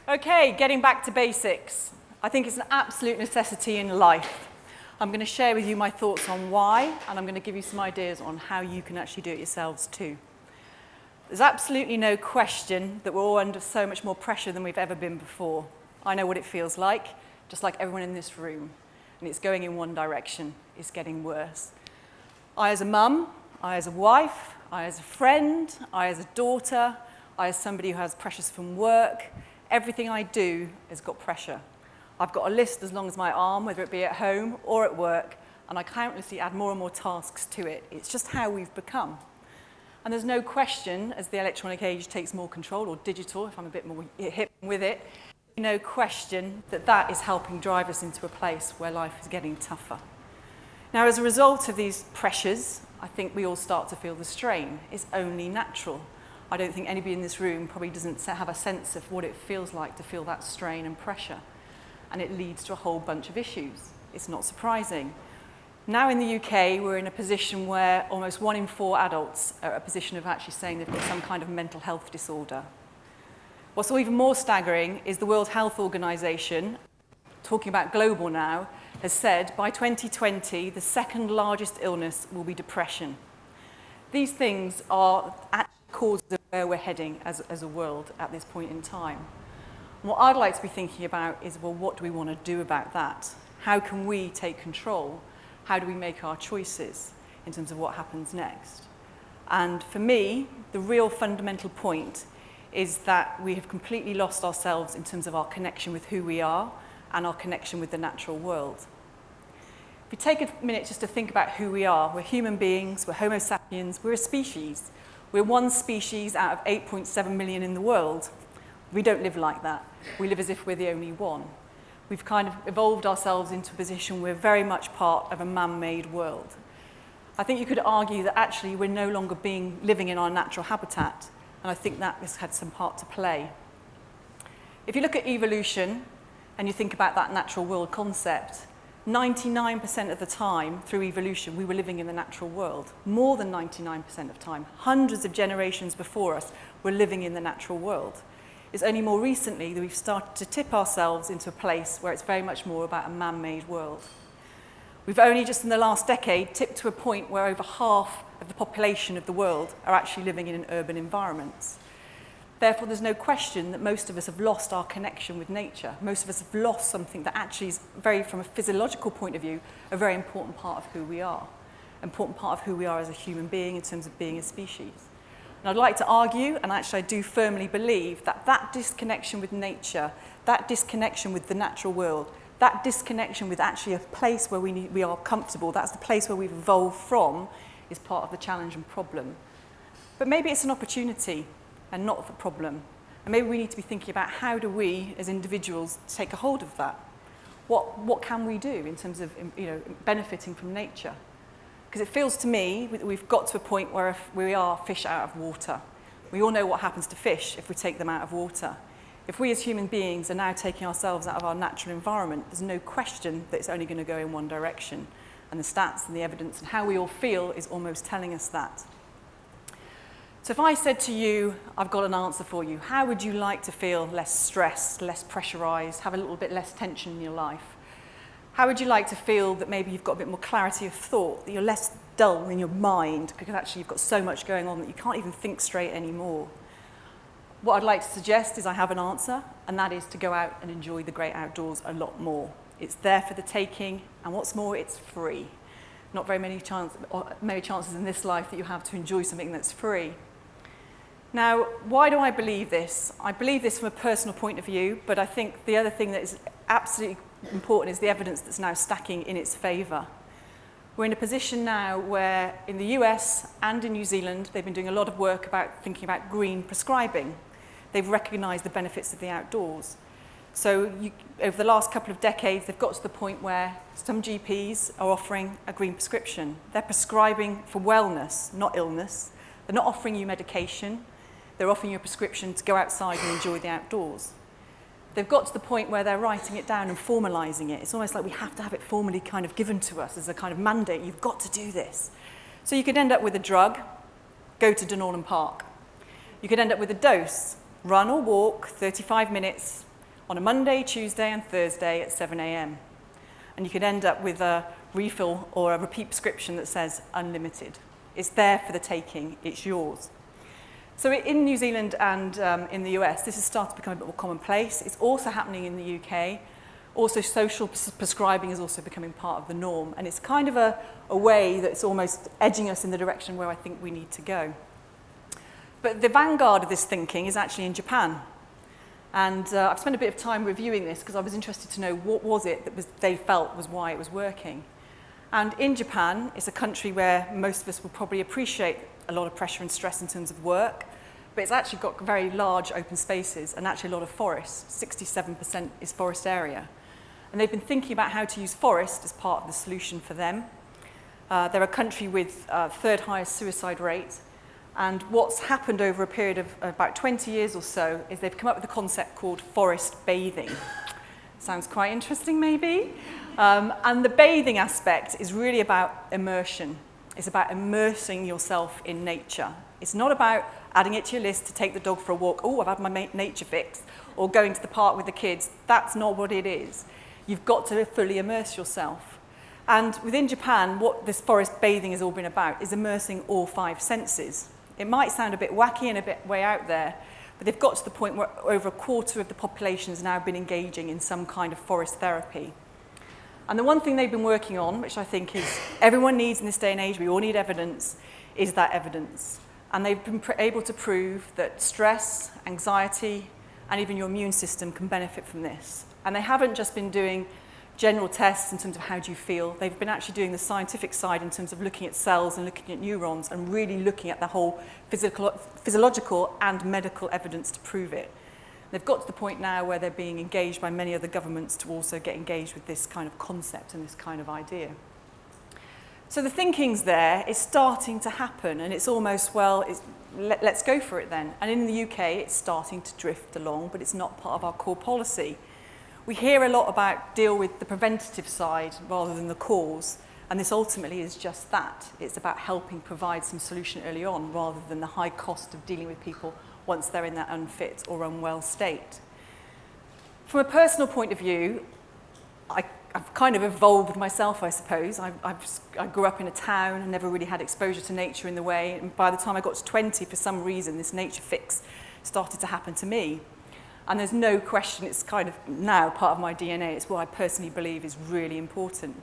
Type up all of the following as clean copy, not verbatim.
Okay, getting back to basics. I think it's an absolute necessity in life. I'm going to share with you my thoughts on why, and I'm going to give you some ideas on how you can actually do it yourselves too. There's absolutely no question that we're all under so much more pressure than we've ever been before. I know what it feels like, just like everyone in this room, and it's going in one direction. It's getting worse. I as a mum, I as a wife, I as a friend, I as a daughter, I as somebody who has pressures from work, everything I do has got pressure. I've got a list as long as my arm, whether it be at home or at work, and I countlessly add more and more tasks to it. It's just how we've become. And there's no question, as the electronic age takes more control, or digital, if I'm a bit more hip with it, no question that that is helping drive us into a place where life is getting tougher. Now, as a result of these pressures, I think we all start to feel the strain. It's only natural. I don't think anybody in this room probably doesn't have a sense of what it feels like to feel that strain and pressure. And it leads to a whole bunch of issues. It's not surprising. Now in the UK, we're in a position where almost 1 in 4 adults are in a position of actually saying they've got some kind of mental health disorder. What's even more staggering is the World Health Organization, talking about global now, has said by 2020, the second largest illness will be depression. These things are actually causes of where we're heading as a world at this point in time. And what I'd like to be thinking about is, well, what do we want to do about that? How can we take control? How do we make our choices in terms of what happens next? And for me, the real fundamental point is that we have completely lost ourselves in terms of our connection with who we are and our connection with the natural world. If you take a minute just to think about who we are, we're human beings, we're Homo sapiens, we're a species. We're one species out of 8.7 million in the world. We don't live like that. We live as if we're the only one. We've kind of evolved ourselves into a position we're very much part of a man-made world. I think you could argue that actually we're no longer living in our natural habitat, and I think that has had some part to play. If you look at evolution and you think about that natural world concept, 99% of the time through evolution we were living in the natural world. More than 99% of the time. Hundreds of generations before us were living in the natural world. It's only more recently that we've started to tip ourselves into a place where it's very much more about a man-made world. We've only just in the last decade tipped to a point where over half of the population of the world are actually living in urban environments. Therefore, there's no question that most of us have lost our connection with nature. Most of us have lost something that actually is from a physiological point of view, a very important part of who we are. An important part of who we are as a human being in terms of being a species. And I'd like to argue, and actually I do firmly believe, that that disconnection with nature, that disconnection with the natural world, that disconnection with actually a place where we are comfortable, that's the place where we've evolved from, is part of the challenge and problem. But maybe it's an opportunity and not the problem. And maybe we need to be thinking about how do we, as individuals, take a hold of that? What can we do in terms of benefiting from nature? Because it feels to me that we've got to a point where if we are fish out of water. We all know what happens to fish if we take them out of water. If we as human beings are now taking ourselves out of our natural environment, there's no question that it's only going to go in one direction. And the stats and the evidence and how we all feel is almost telling us that. So if I said to you, I've got an answer for you, how would you like to feel less stressed, less pressurized, have a little bit less tension in your life? How would you like to feel that maybe you've got a bit more clarity of thought, that you're less dull in your mind because actually you've got so much going on that you can't even think straight anymore? What I'd like to suggest is I have an answer, and that is to go out and enjoy the great outdoors a lot more. It's there for the taking, and what's more, it's free. Not very many chances in this life that you have to enjoy something that's free. Now, why do I believe this? I believe this from a personal point of view, but I think the other thing that is absolutely important is the evidence that's now stacking in its favour. We're in a position now where in the US and in New Zealand, they've been doing a lot of work about thinking about green prescribing. They've recognised the benefits of the outdoors. So over the last couple of decades, they've got to the point where some GPs are offering a green prescription. They're prescribing for wellness, not illness. They're not offering you medication. They're offering you a prescription to go outside and enjoy the outdoors. They've got to the point where they're writing it down and formalising it. It's almost like we have to have it formally kind of given to us as a kind of mandate. You've got to do this. So you could end up with a drug, go to Dunnorlan Park. You could end up with a dose, run or walk 35 minutes, on a Monday, Tuesday and Thursday at 7 a.m. And you could end up with a refill or a repeat prescription that says unlimited. It's there for the taking, it's yours. So in New Zealand and in the US, this has started to become a bit more commonplace. It's also happening in the UK. Also, social prescribing is also becoming part of the norm. And it's kind of a way that's almost edging us in the direction where I think we need to go. But the vanguard of this thinking is actually in Japan. And I've spent a bit of time reviewing this because I was interested to know what was it that they felt was why it was working. And in Japan, it's a country where most of us will probably appreciate a lot of pressure and stress in terms of work, but it's actually got very large open spaces and actually a lot of forests. 67% is forest area. And they've been thinking about how to use forest as part of the solution for them. They're a country with third highest suicide rate. And what's happened over a period of about 20 years or so is they've come up with a concept called forest bathing. Sounds quite interesting, maybe? And the bathing aspect is really about immersion. It's about immersing yourself in nature. It's not about adding it to your list to take the dog for a walk. Oh, I've had my nature fix. Or going to the park with the kids. That's not what it is. You've got to fully immerse yourself. And within Japan, what this forest bathing has all been about is immersing all 5 senses. It might sound a bit wacky and a bit way out there, but they've got to the point where over a quarter of the population has now been engaging in some kind of forest therapy. And the one thing they've been working on, which I think is everyone needs in this day and age, we all need evidence, is that evidence. And they've been able to prove that stress, anxiety, and even your immune system can benefit from this. And they haven't just been doing general tests in terms of how do you feel. They've been actually doing the scientific side in terms of looking at cells and looking at neurons and really looking at the whole physiological and medical evidence to prove it. They've got to the point now where they're being engaged by many other governments to also get engaged with this kind of concept and this kind of idea. So the thinking's there, it's starting to happen, and it's almost, well, let's go for it then. And in the UK, it's starting to drift along, but it's not part of our core policy. We hear a lot about deal with the preventative side rather than the cause, and this ultimately is just that. It's about helping provide some solution early on rather than the high cost of dealing with people once they're in that unfit or unwell state. From a personal point of view, I've kind of evolved myself, I suppose. I grew up in a town and never really had exposure to nature in the way, and by the time I got to 20, for some reason, this nature fix started to happen to me. And there's no question, it's kind of now part of my DNA. It's what I personally believe is really important.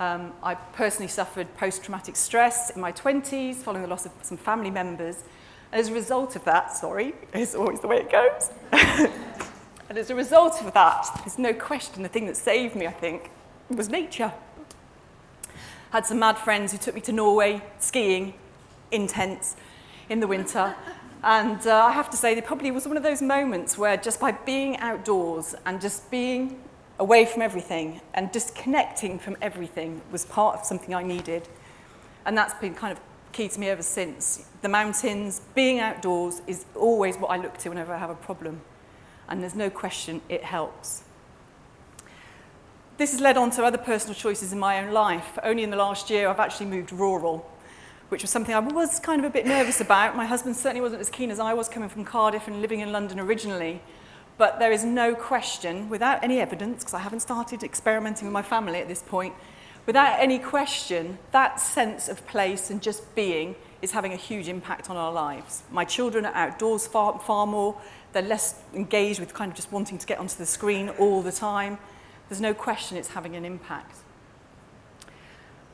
I personally suffered post-traumatic stress in my 20s, following the loss of some family members. And as a result of that, sorry, it's always the way it goes. And as a result of that, there's no question, the thing that saved me, I think, was nature. I had some mad friends who took me to Norway, skiing, in tents, in the winter. And I have to say, there probably was one of those moments where just by being outdoors and just being away from everything and disconnecting from everything was part of something I needed. And that's been kind of key to me ever since. The mountains, being outdoors is always what I look to whenever I have a problem. And there's no question it helps. This has led on to other personal choices in my own life. Only in the last year, I've actually moved rural, which was something I was kind of a bit nervous about. My husband certainly wasn't as keen as I was, coming from Cardiff and living in London originally. But there is no question, without any evidence, because I haven't started experimenting with my family at this point, without any question, that sense of place and just being is having a huge impact on our lives. My children are outdoors far more. They're less engaged with kind of just wanting to get onto the screen all the time. There's no question it's having an impact.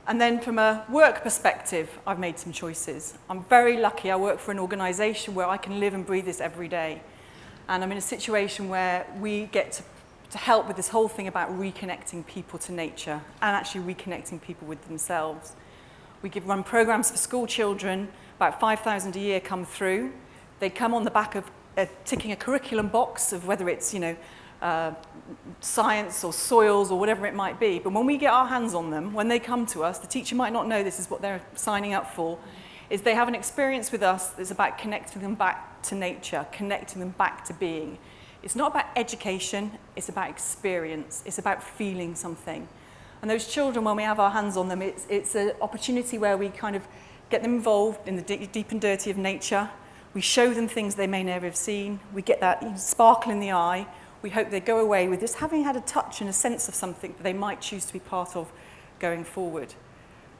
And then from a work perspective, I've made some choices. I'm very lucky. I work for an organisation where I can live and breathe this every day. And I'm in a situation where we get to help with this whole thing about reconnecting people to nature and actually reconnecting people with themselves. We run programs for school children. About 5,000 a year come through. They come on the back of ticking a curriculum box of whether it's, science or soils or whatever it might be. But when we get our hands on them, when they come to us, the teacher might not know this is what they're signing up for, is they have an experience with us that's about connecting them back to nature, connecting them back to being. It's not about education, it's about experience, it's about feeling something. And those children, when we have our hands on them, it's an opportunity where we kind of get them involved in the deep and dirty of nature. We show them things they may never have seen. We get that sparkle in the eye. we hope they go away with just having had a touch and a sense of something that they might choose to be part of going forward.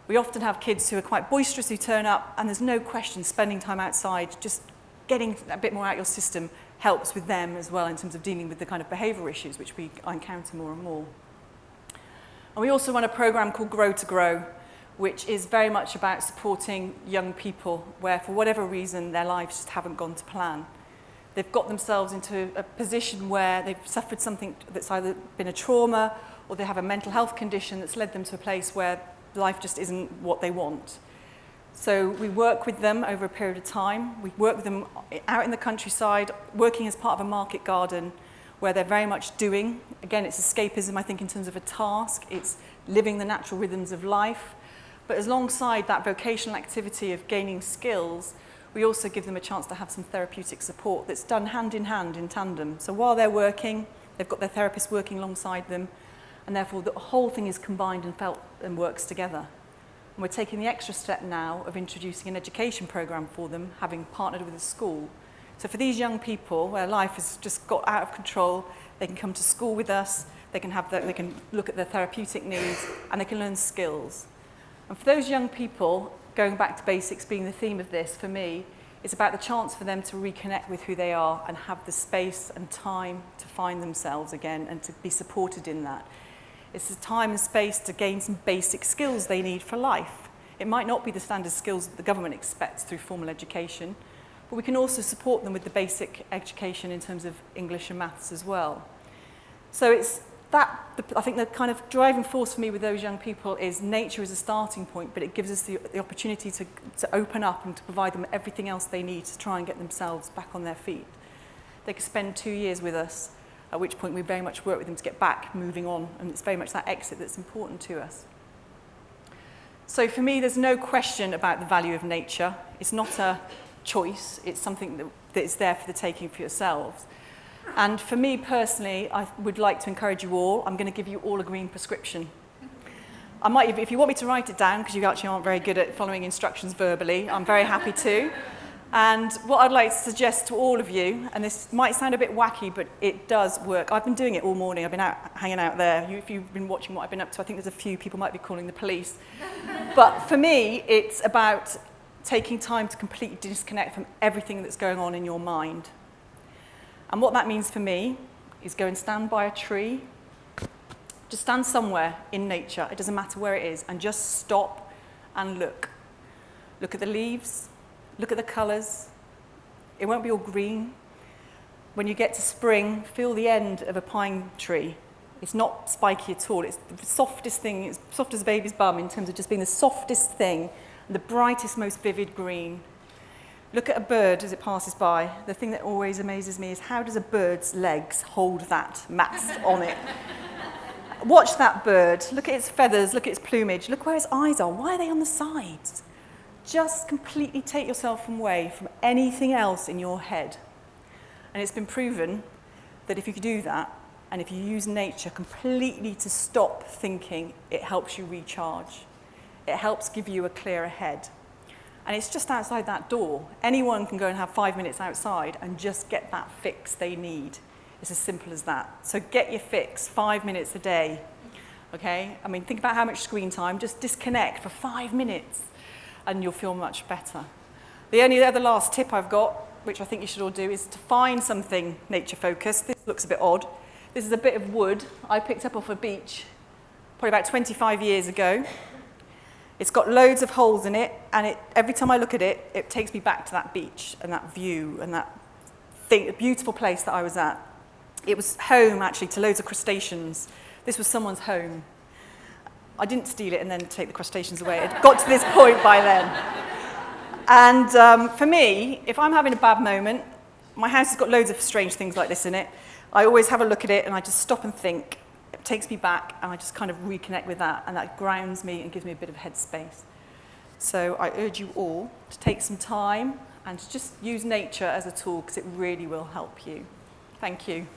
We often have kids who are quite boisterous who turn up, and there's no question spending time outside, just getting a bit more out of your system helps with them as well in terms of dealing with the kind of behavioural issues which I encounter more and more. And we also run a programme called Grow to Grow, which is very much about supporting young people where, for whatever reason, their lives just haven't gone to plan. They've got themselves into a position where they've suffered something that's either been a trauma or they have a mental health condition that's led them to a place where life just isn't what they want. So we work with them over a period of time. We work with them out in the countryside, working as part of a market garden where they're very much doing. Again, it's escapism, I think, in terms of a task. It's living the natural rhythms of life. But alongside that vocational activity of gaining skills, we also give them a chance to have some therapeutic support that's done hand in hand, in tandem. So while they're working, they've got their therapist working alongside them, and therefore the whole thing is combined and felt and works together. And we're taking the extra step now of introducing an education programme for them, having partnered with a school. So for these young people where life has just got out of control, they can come to school with us, they can look at their therapeutic needs, and they can learn skills. And for those young people, going back to basics being the theme of this, for me, it's about the chance for them to reconnect with who they are and have the space and time to find themselves again and to be supported in that. It's the time and space to gain some basic skills they need for life. It might not be the standard skills that the government expects through formal education, but we can also support them with the basic education in terms of English and maths as well. So it's that, I think the kind of driving force for me with those young people is nature as a starting point, but it gives us the opportunity to open up and to provide them everything else they need to try and get themselves back on their feet. They could spend 2 years with us, at which point we very much work with them to get back, moving on, and it's very much that exit that's important to us. So for me, there's no question about the value of nature. It's not a choice, it's something that is there for the taking for yourselves. And for me personally, I would like to encourage you all, I'm going to give you all a green prescription. I might, if you want me to write it down, because you actually aren't very good at following instructions verbally, I'm very happy to. And what I'd like to suggest to all of you, and this might sound a bit wacky, but it does work. I've been doing it all morning. I've been out hanging out there. If you've been watching what I've been up to, I think there's a few people might be calling the police. But for me, it's about taking time to completely disconnect from everything that's going on in your mind. And what that means for me is go and stand by a tree. Just stand somewhere in nature. It doesn't matter where it is. And just stop and look. Look at the leaves. Look at the colours. It won't be all green. When you get to spring, feel the end of a pine tree. It's not spiky at all. It's the softest thing. It's soft as a baby's bum in terms of just being the softest thing, the brightest, most vivid green. Look at a bird as it passes by. The thing that always amazes me is how does a bird's legs hold that mass on it? Watch that bird. Look at its feathers. Look at its plumage. Look where its eyes are. Why are they on the sides? Just completely take yourself away from anything else in your head. And it's been proven that if you do that, and if you use nature completely to stop thinking, it helps you recharge. It helps give you a clearer head. And it's just outside that door. Anyone can go and have 5 minutes outside and just get that fix they need. It's as simple as that. So get your fix, 5 minutes a day. Okay? I mean, think about how much screen time. Just disconnect for 5 minutes and you'll feel much better. The only other last tip I've got, which I think you should all do, is to find something nature-focused. This looks a bit odd. This is a bit of wood I picked up off a beach probably about 25 years ago. It's got loads of holes in it, and every time I look at it, it takes me back to that beach and that view and that thing, a beautiful place that I was at. It was home, actually, to loads of crustaceans. This was someone's home. I didn't steal it and then take the crustaceans away. It got to this point by then. And for me, if I'm having a bad moment, my house has got loads of strange things like this in it. I always have a look at it and I just stop and think. It takes me back and I just kind of reconnect with that, and that grounds me and gives me a bit of headspace. So I urge you all to take some time and to just use nature as a tool, because it really will help you. Thank you.